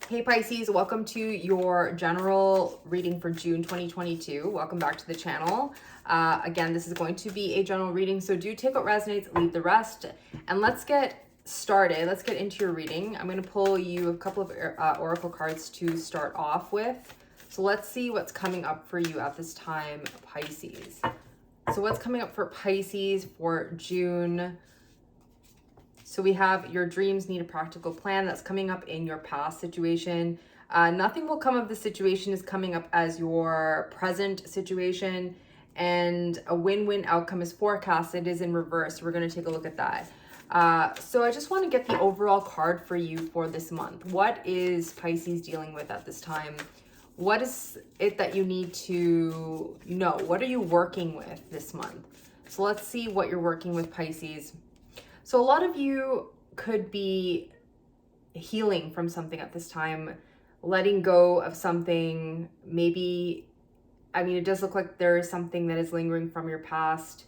Hey Pisces, welcome to your general reading for June 2022. Welcome back to the channel. Again, this is going to be a general reading, so do take what resonates, leave the rest. And let's get started. Let's get into your reading. I'm going to pull you a couple of oracle cards to start off with. So let's see what's coming up for you at this time, Pisces. So what's coming up for Pisces for June? So we have your dreams need a practical plan. That's coming up in your past situation. Nothing will come of the situation is coming up as your present situation. And a win-win outcome is forecasted. It is in reverse. We're going to take a look at that. So I just want to get the overall card for you for this month. What is Pisces dealing with at this time? What is it that you need to know? What are you working with this month? So let's see what you're working with, Pisces. So a lot of you could be healing from something at this time, letting go of something. Maybe, I mean, it does look like there is something that is lingering from your past,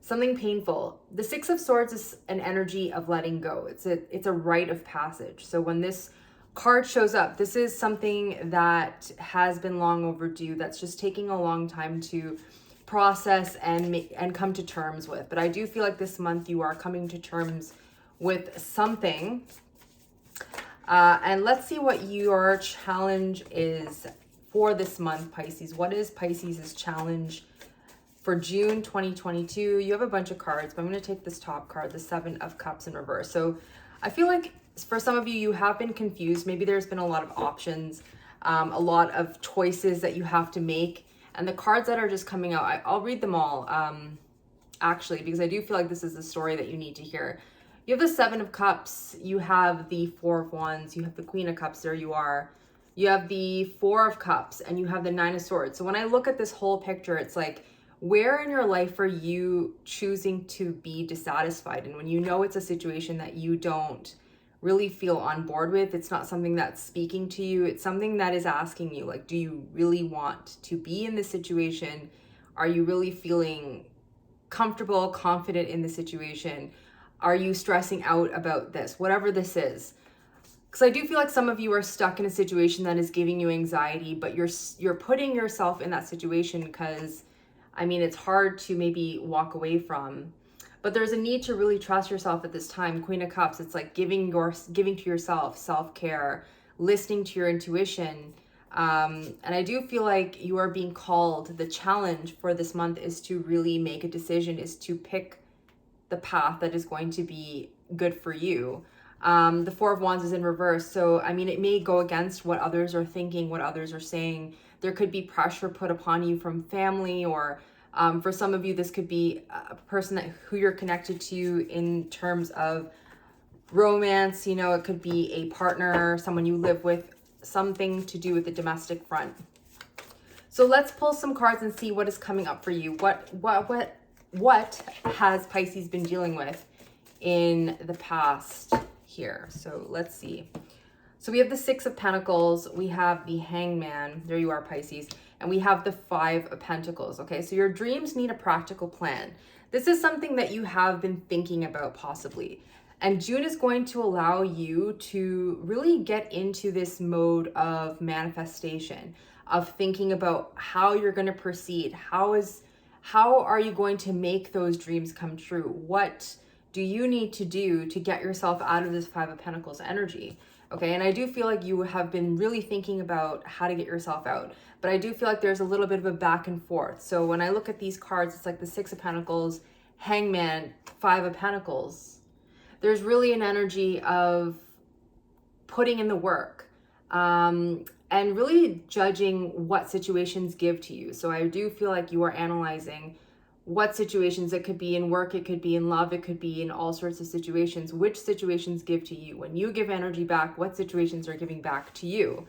something painful. The Six of Swords is an energy of letting go. It's a rite of passage. So when this card shows up, this is something that has been long overdue, that's just taking a long time to process and come to terms with. But I do feel like this month you are coming to terms with something. And let's see what your challenge is for this month, Pisces. What is Pisces' challenge for June 2022? You have a bunch of cards, but I'm going to take this top card, the Seven of Cups in reverse. So I feel like for some of you, you have been confused. Maybe there's been a lot of options, a lot of choices that you have to make. And the cards that are just coming out, I'll read them all, actually, because I do feel like this is the story that you need to hear. You have the Seven of Cups, you have the Four of Wands, you have the Queen of Cups, there you are. You have the Four of Cups, and you have the Nine of Swords. So when I look at this whole picture, it's like, where in your life are you choosing to be dissatisfied? And when you know it's a situation that you don't really feel on board with, it's not something that's speaking to you, it's something that is asking you, like, do you really want to be in this situation? Are you really feeling comfortable, confident in the situation? Are you stressing out about this, whatever this is? Because I do feel like some of you are stuck in a situation that is giving you anxiety, but you're putting yourself in that situation because, I mean, it's hard to maybe walk away from. But there's a need to really trust yourself at this time. Queen of Cups, it's like giving to yourself, self-care, listening to your intuition. And I do feel like you are being called. The challenge for this month is to really make a decision, is to pick the path that is going to be good for you. The Four of Wands is in reverse. So, I mean, it may go against what others are thinking, what others are saying. There could be pressure put upon you from family, or for some of you, this could be a person who you're connected to in terms of romance. You know, it could be a partner, someone you live with, something to do with the domestic front. So let's pull some cards and see what is coming up for you. What has Pisces been dealing with in the past here? So let's see. So we have the Six of Pentacles, we have the Hangman, there you are, Pisces, and we have the Five of Pentacles, okay? So your dreams need a practical plan. This is something that you have been thinking about possibly. And June is going to allow you to really get into this mode of manifestation, of thinking about how you're going to proceed. How are you going to make those dreams come true? What do you need to do to get yourself out of this Five of Pentacles energy? Okay, and I do feel like you have been really thinking about how to get yourself out, but I do feel like there's a little bit of a back and forth. So when I look at these cards, it's like the Six of Pentacles, Hangman, Five of Pentacles. There's really an energy of putting in the work, and really judging what situations give to you. So I do feel like you are analyzing what situations. It could be in work, it could be in love, it could be in all sorts of situations. Which situations give to you? When you give energy back, what situations are giving back to you?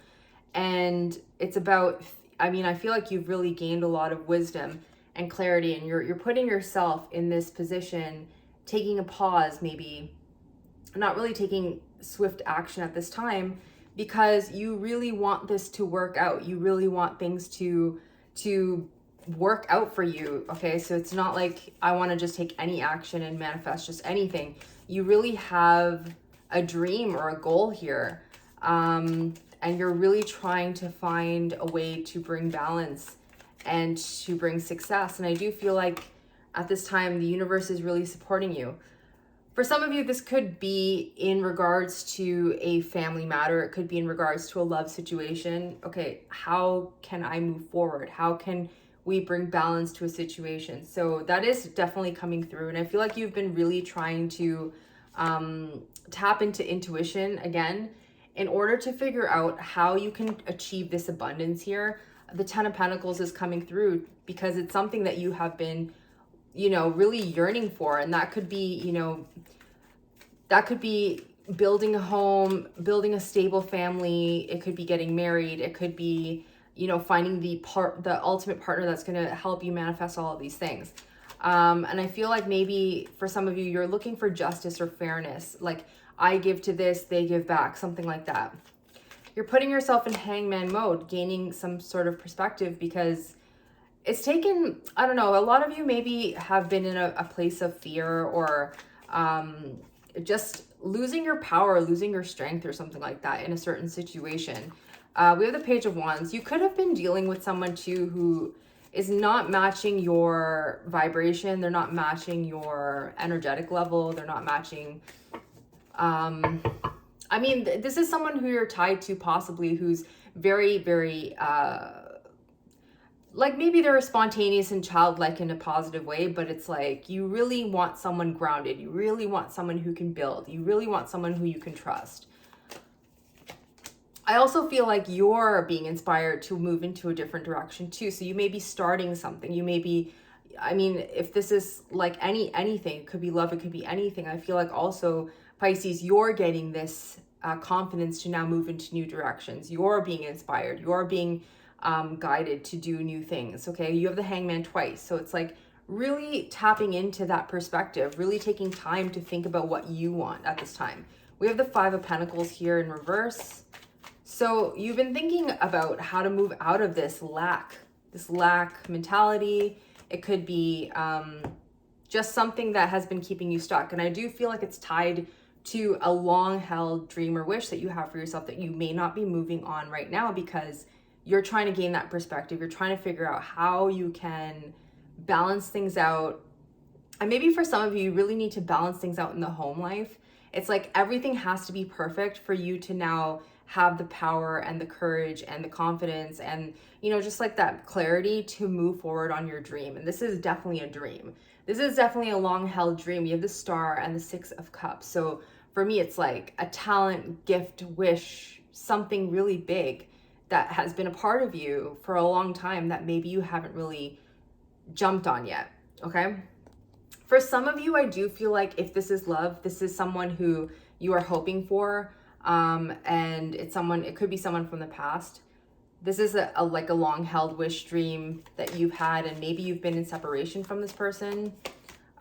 And it's about, I mean, I feel like you've really gained a lot of wisdom and clarity, and you're putting yourself in this position, taking a pause, maybe not really taking swift action at this time, because you really want this to work out. You really want things to work out for you. Okay, so it's not like I want to just take any action and manifest just anything. You really have a dream or a goal here. And and you're really trying to find a way to bring balance and to bring success. And I do feel like at this time, the universe is really supporting you. For some of you, this could be in regards to a family matter. It could be in regards to a love situation. Okay, how can I move forward? How can we bring balance to a situation? So that is definitely coming through. And I feel like you've been really trying to tap into intuition again in order to figure out how you can achieve this abundance here. The Ten of Pentacles is coming through because it's something that you have been, you know, really yearning for. And that could be, you know, that could be building a home, building a stable family. It could be getting married. It could be, you know, finding the ultimate partner that's going to help you manifest all of these things. And I feel like maybe for some of you, you're looking for justice or fairness. Like, I give to this, they give back, something like that. You're putting yourself in hangman mode, gaining some sort of perspective, because it's taken, I don't know, a lot of you maybe have been in a place of fear, or just losing your power, losing your strength or something like that in a certain situation. We have the Page of Wands. You could have been dealing with someone too who is not matching your vibration. They're not matching your energetic level. They're not matching, I mean, this is someone who you're tied to possibly, who's very, very, like maybe they're spontaneous and childlike in a positive way, but it's like you really want someone grounded. You really want someone who can build. You really want someone who you can trust. I also feel like you're being inspired to move into a different direction too. So you may be starting something. You may be, I mean, if this is like anything, it could be love, it could be anything. I feel like also, Pisces, you're getting this confidence to now move into new directions. You're being inspired. You're being guided to do new things. Okay, you have the Hangman twice, so it's like really tapping into that perspective, really taking time to think about what you want at this time. We have the Five of Pentacles here in reverse. So you've been thinking about how to move out of this lack mentality. It could be just something that has been keeping you stuck, and I do feel like it's tied to a long-held dream or wish that you have for yourself that you may not be moving on right now, because you're trying to gain that perspective. You're trying to figure out how you can balance things out. And maybe for some of you, you really need to balance things out in the home life. It's like everything has to be perfect for you to now have the power and the courage and the confidence and, you know, just like that clarity to move forward on your dream. And this is definitely a dream. This is definitely a long-held dream. You have the Star and the Six of Cups. So for me, it's like a talent, gift, wish, something really big that has been a part of you for a long time that maybe you haven't really jumped on yet, okay? For some of you, I do feel like if this is love, this is someone who you are hoping for, and it could be someone from the past. This is a like a long-held wish, dream that you've had, and maybe you've been in separation from this person.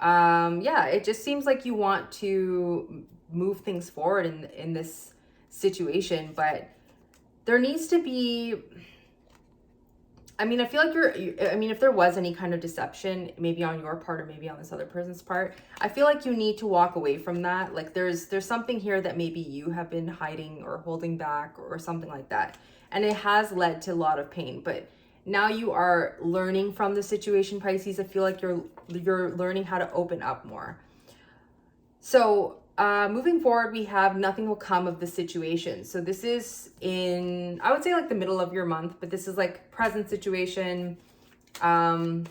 Yeah, it just seems like you want to move things forward in this situation, but there needs to be, I mean, I feel like if there was any kind of deception, maybe on your part or maybe on this other person's part, I feel like you need to walk away from that. Like there's something here that maybe you have been hiding or holding back or something like that. And it has led to a lot of pain, but now you are learning from the situation, Pisces. I feel like you're learning how to open up more. So moving forward, we have nothing will come of the situation. So this is in, I would say like the middle of your month, but this is like present situation. But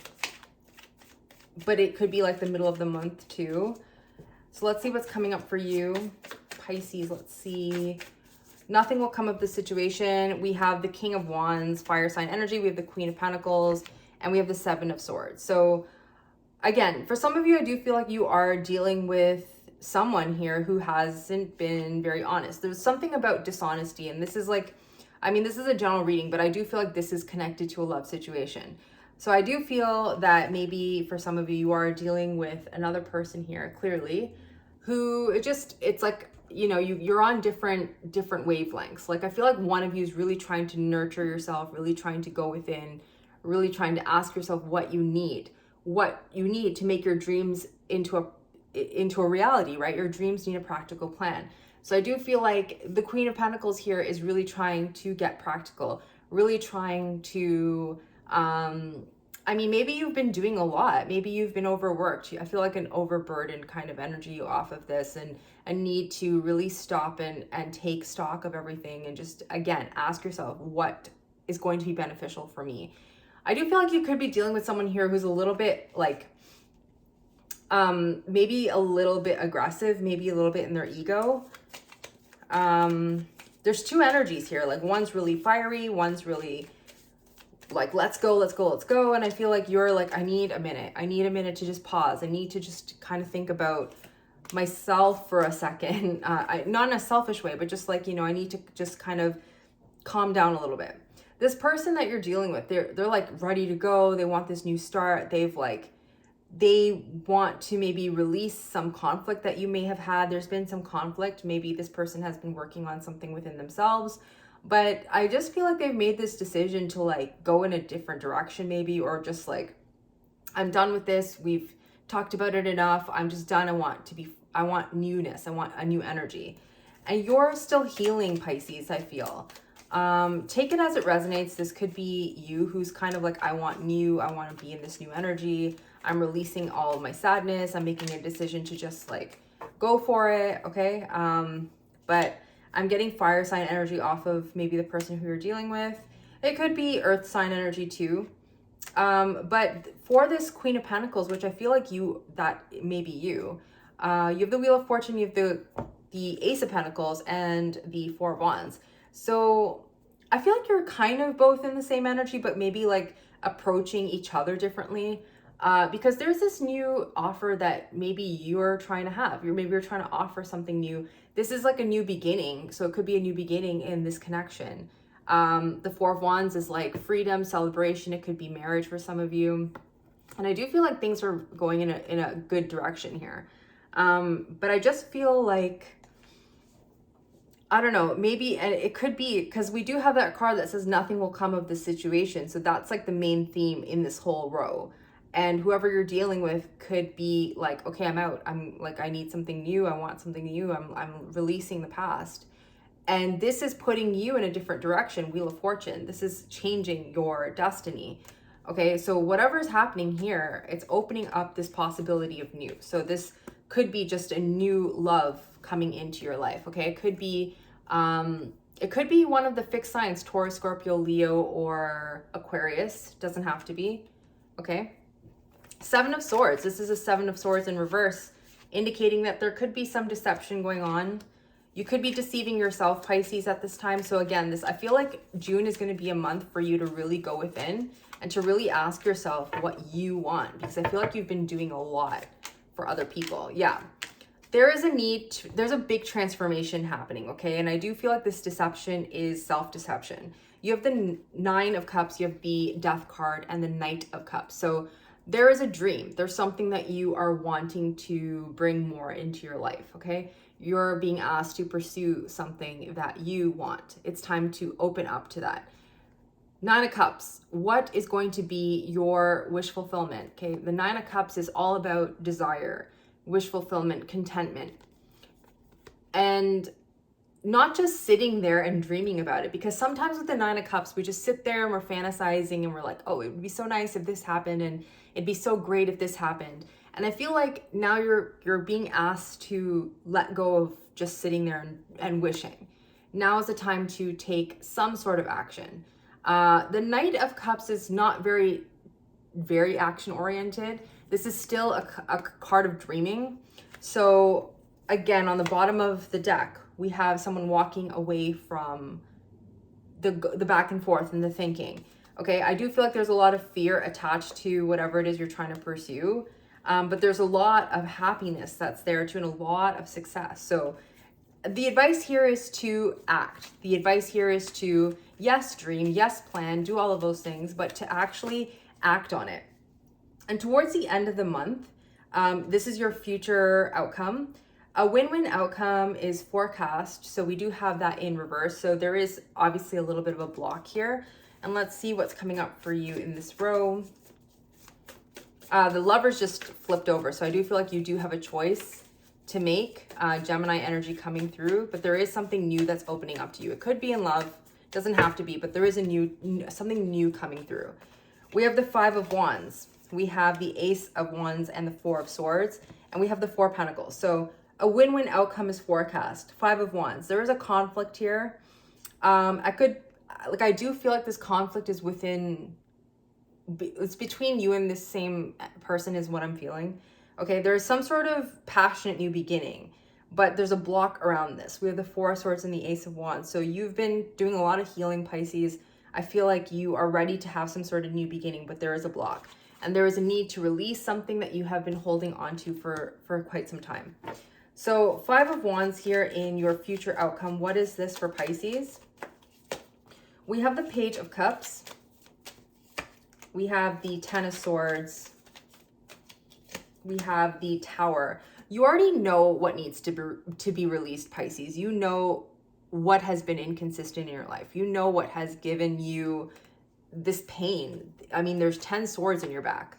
it could be like the middle of the month too. So let's see what's coming up for you, Pisces. Let's see. Nothing will come of the situation. We have the King of Wands, fire sign energy. We have the Queen of Pentacles, and we have the Seven of Swords. So again, for some of you, I do feel like you are dealing with someone here who hasn't been very honest. There's something about dishonesty, and this is like, I mean, this is a general reading, but I do feel like this is connected to a love situation. So I do feel that maybe for some of you, you are dealing with another person here, clearly, who it's like, you know, you're on different wavelengths. Like I feel like one of you is really trying to nurture yourself, really trying to go within, really trying to ask yourself what you need to make your dreams into a reality, right? Your dreams need a practical plan. So I do feel like the Queen of Pentacles here is really trying to get practical, really trying to, I mean, maybe you've been doing a lot. Maybe you've been overworked. I feel like an overburdened kind of energy off of this, and a need to really stop and take stock of everything and just, again, ask yourself, what is going to be beneficial for me? I do feel like you could be dealing with someone here who's a little bit like, maybe a little bit aggressive, maybe a little bit in their ego. There's two energies here. Like, one's really fiery, one's really like, let's go, let's go, let's go. And I feel like you're like, I need a minute. I need a minute to just pause. I need to just kind of think about myself for a second. Not in a selfish way, but just like, you know, I need to just kind of calm down a little bit. This person that you're dealing with, they're like ready to go. They want this new start. They want to maybe release some conflict that you may have had. There's been some conflict. Maybe this person has been working on something within themselves. But I just feel like they've made this decision to like go in a different direction maybe, or just like, I'm done with this. We've talked about it enough. I'm just done. I want newness. I want a new energy. And you're still healing, Pisces, I feel. Take it as it resonates. This could be you who's kind of like, I want new. I want to be in this new energy. I'm releasing all of my sadness. I'm making a decision to just like go for it. Okay. But I'm getting fire sign energy off of maybe the person who you're dealing with. It could be earth sign energy too. But for this Queen of Pentacles, which I feel like that may be you, you have the Wheel of Fortune, you have the Ace of Pentacles, and the Four of Wands. So I feel like you're kind of both in the same energy, but maybe like approaching each other differently. Because there's this new offer that maybe you're trying to have. Maybe you're trying to offer something new. This is like a new beginning. So it could be a new beginning in this connection. The Four of Wands is like freedom, celebration. It could be marriage for some of you. And I do feel like things are going in a good direction here. But I just feel like, I don't know, maybe, and it could be because we do have that card that says nothing will come of this situation. So that's like the main theme in this whole row. And whoever you're dealing with could be like, okay, I'm out. I'm like, I need something new. I want something new. I'm releasing the past. And this is putting you in a different direction, Wheel of Fortune. This is changing your destiny. Okay, so whatever is happening here, it's opening up this possibility of new. So this could be just a new love coming into your life. Okay, it could be one of the fixed signs, Taurus, Scorpio, Leo, or Aquarius. Doesn't have to be. Okay. Seven of Swords. This is a Seven of Swords in reverse, indicating that there could be some deception going on. You could be deceiving yourself, Pisces, at this time. So again, I feel like June is going to be a month for you to really go within and to really ask yourself what you want, because I feel like you've been doing a lot for other people. Yeah. There is there's a big transformation happening, okay? And I do feel like this deception is self-deception. You have the Nine of Cups, you have the Death card, and the Knight of Cups. So there is a dream. There's something that you are wanting to bring more into your life, okay? You're being asked to pursue something that you want. It's time to open up to that. Nine of Cups, what is going to be your wish fulfillment, okay? The Nine of Cups is all about desire, wish fulfillment, contentment. And not just sitting there and dreaming about it, because sometimes with the Nine of Cups, we just sit there and we're fantasizing and we're like, oh, it would be so nice if this happened, and it'd be so great if this happened. And I feel like now you're being asked to let go of just sitting there and wishing. Now is the time to take some sort of action. The Knight of Cups is not very, very action oriented. This is still a card of dreaming. So again, on the bottom of the deck, we have someone walking away from the back and forth and the thinking. Okay, I do feel like there's a lot of fear attached to whatever it is you're trying to pursue. But there's a lot of happiness that's there too, and a lot of success. So the advice here is to act. The advice here is to, yes, dream, yes, plan, do all of those things, but to actually act on it. And towards the end of the month, this is your future outcome. A win-win outcome is forecast. So we do have that in reverse. So there is obviously a little bit of a block here. And let's see what's coming up for you in this row. The Lovers just flipped over. So I do feel like you do have a choice to make, Gemini energy coming through, but there is something new that's opening up to you. It could be in love, doesn't have to be, but there is something new coming through. We have the Five of Wands, we have the Ace of Wands and the Four of Swords, and we have the Four of Pentacles. So a win-win outcome is forecast. Five of Wands, there is a conflict here. I do feel like this conflict is it's between you and this same person is what I'm feeling. Okay, there's some sort of passionate new beginning, but there's a block around this. We have the Four of Swords and the Ace of Wands. So you've been doing a lot of healing, Pisces. I feel like you are ready to have some sort of new beginning, but there is a block. And there is a need to release something that you have been holding onto for quite some time. So Five of Wands here in your future outcome. What is this for Pisces? We have the Page of Cups. We have the Ten of Swords. We have the Tower. You already know what needs to be released, Pisces. You know what has been inconsistent in your life. You know what has given you this pain. I mean, there's 10 swords in your back.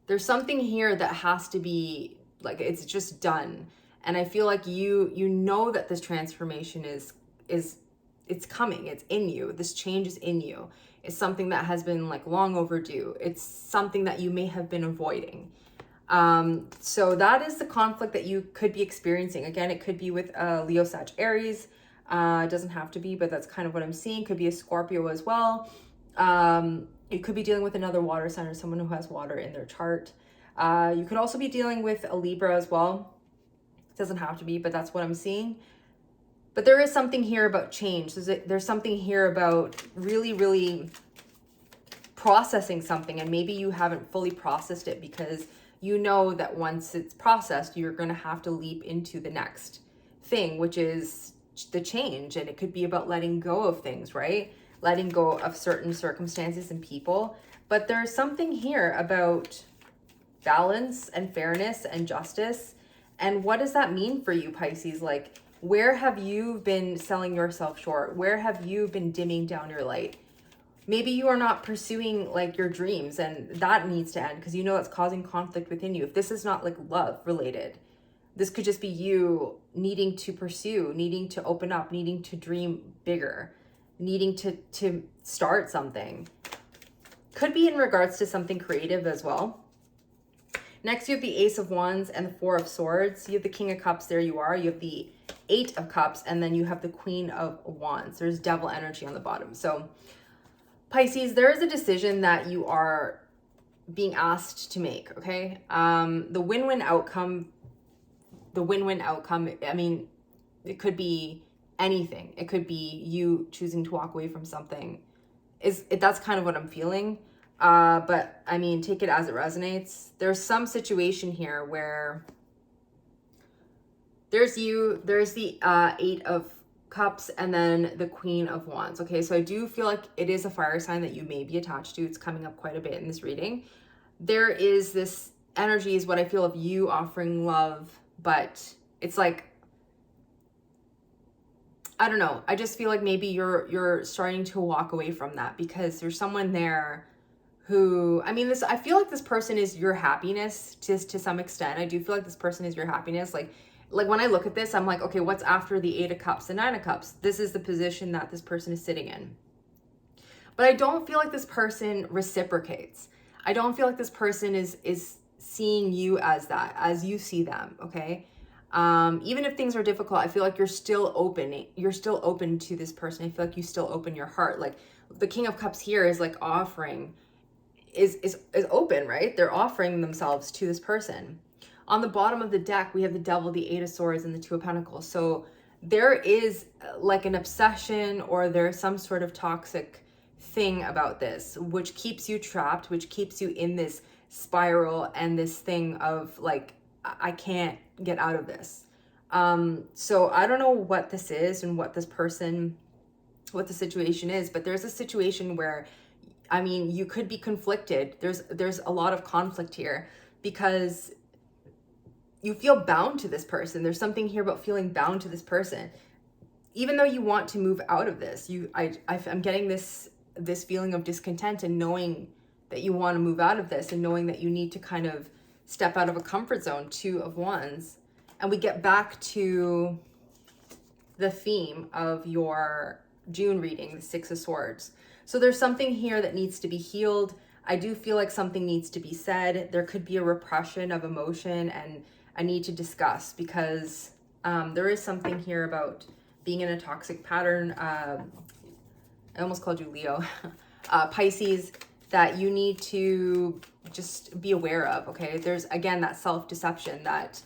There's something here that has to be, like, it's just done. And I feel like you know that this transformation is it's coming. It's in you. This change is in you. It's something that has been like long overdue. It's something that you may have been avoiding. So that is the conflict that you could be experiencing. Again, it could be with Leo, Sag, Aries. It doesn't have to be, but that's kind of what I'm seeing. Could be a Scorpio as well. You could be dealing with another water sign or someone who has water in their chart. You could also be dealing with a Libra as well. It doesn't have to be, but that's what I'm seeing. But there is something here about change. There's something here about really, really processing something, and maybe you haven't fully processed it because you know that once it's processed, you're going to have to leap into the next thing, which is the change. And it could be about letting go of things, right? Letting go of certain circumstances and people. But there's something here about balance and fairness and justice. And what does that mean for you, Pisces? Like, where have you been selling yourself short? Where have you been dimming down your light? Maybe you are not pursuing like your dreams, and that needs to end because you know it's causing conflict within you. If this is not like love related, this could just be you needing to pursue, needing to open up, needing to dream bigger, needing to start something. Could be in regards to something creative as well. Next, you have the Ace of Wands and the Four of Swords. You have the King of Cups. There you are. You have the Eight of Cups, and then you have the Queen of Wands. There's Devil energy on the bottom. So Pisces, there is a decision that you are being asked to make, okay? The win-win outcome, I mean, it could be anything. It could be you choosing to walk away from something. That's kind of what I'm feeling. But I mean, take it as it resonates. There's some situation here where there's the Eight of Cups and then the Queen of Wands. Okay, so I do feel like it is a fire sign that you may be attached to. It's coming up quite a bit in this reading. There is this energy is what I feel of you offering love, but it's like, I don't know. I just feel like maybe you're starting to walk away from that because there's someone there who, I mean, I feel like this person is your happiness to some extent. I do feel like this person is your happiness. Like when I look at this, I'm like, okay, what's after the Eight of Cups and Nine of Cups? This is the position that this person is sitting in. But I don't feel like this person reciprocates. I don't feel like this person is seeing you as that, as you see them, okay? Even if things are difficult, I feel like you're still open to this person. I feel like you still open your heart. Like the King of Cups here is like offering, is open, right? They're offering themselves to this person. On the bottom of the deck, we have the Devil, the Eight of Swords, and the Two of Pentacles. So there is like an obsession or there's some sort of toxic thing about this, which keeps you trapped, which keeps you in this spiral and this thing of like, I can't get out of this. So I don't know what this is and what the situation is, but there's a situation where, I mean, you could be conflicted. There's a lot of conflict here because you feel bound to this person. There's something here about feeling bound to this person. Even though you want to move out of this, I'm getting this feeling of discontent and knowing that you want to move out of this and knowing that you need to kind of step out of a comfort zone. Two of Wands. and we get back to the theme of your June reading, the Six of Swords. So there's something here that needs to be healed. I do feel like something needs to be said. There could be a repression of emotion and a need to discuss, because there is something here about being in a toxic pattern. I almost called you Leo. Pisces, that you need to just be aware of, okay? There's, again, that self-deception, that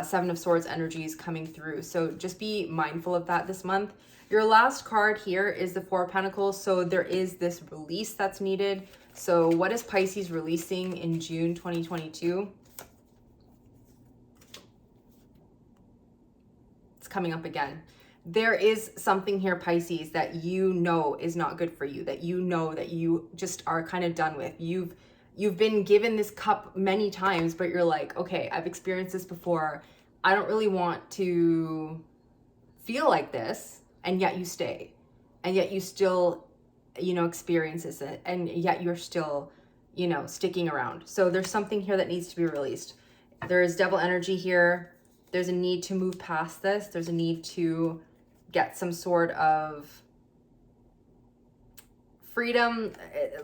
Seven of Swords energy is coming through. So just be mindful of that this month. Your last card here is the Four of Pentacles. So there is this release that's needed. So what is Pisces releasing in June 2022? It's coming up again. There is something here, Pisces, that you know is not good for you, that you know that you just are kind of done with. You've been given this cup many times, but you're like, okay, I've experienced this before. I don't really want to feel like this. And yet you stay. And yet you still, you know, experience this. And yet you're still, you know, sticking around. So there's something here that needs to be released. There is devil energy here. There's a need to move past this. There's a need to get some sort of freedom,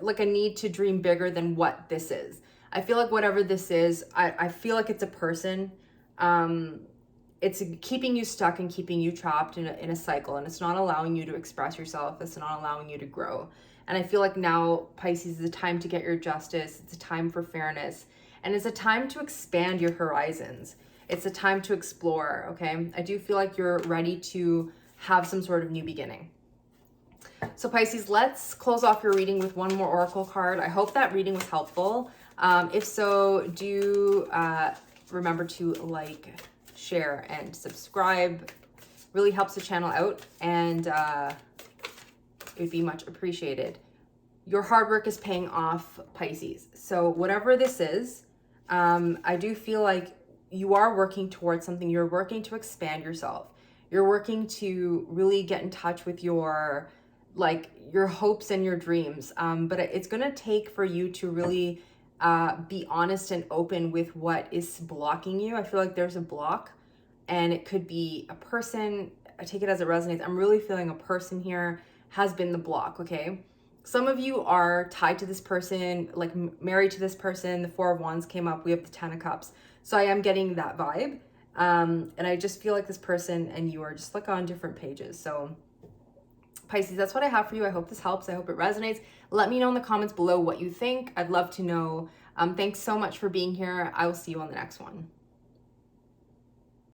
like a need to dream bigger than what this is. I feel like whatever this is, I feel like it's a person. It's keeping you stuck and keeping you trapped in a cycle, and it's not allowing you to express yourself. It's not allowing you to grow. And I feel like now, Pisces, is a time to get your justice. It's a time for fairness, and it's a time to expand your horizons. It's a time to explore, okay? I do feel like you're ready to have some sort of new beginning. So Pisces, let's close off your reading with one more oracle card. I hope that reading was helpful. If so, do remember to like, share, and subscribe. Really helps the channel out, and it would be much appreciated. Your hard work is paying off, Pisces. So whatever this is, I do feel like you are working towards something. You're working to expand yourself. You're working to really get in touch with your, like, your hopes and your dreams. But it's going to take for you to really be honest and open with what is blocking you. I feel like there's a block, and it could be a person. I take it as it resonates. I'm really feeling a person here has been the block, okay? Some of you are tied to this person, like married to this person. The Four of Wands came up. We have the Ten of Cups. So I am getting that vibe. And I just feel like this person and you are just like on different pages. So Pisces, that's what I have for you. I hope this helps. I hope it resonates. Let me know in the comments below what you think. I'd love to know. Thanks so much for being here. I will see you on the next one.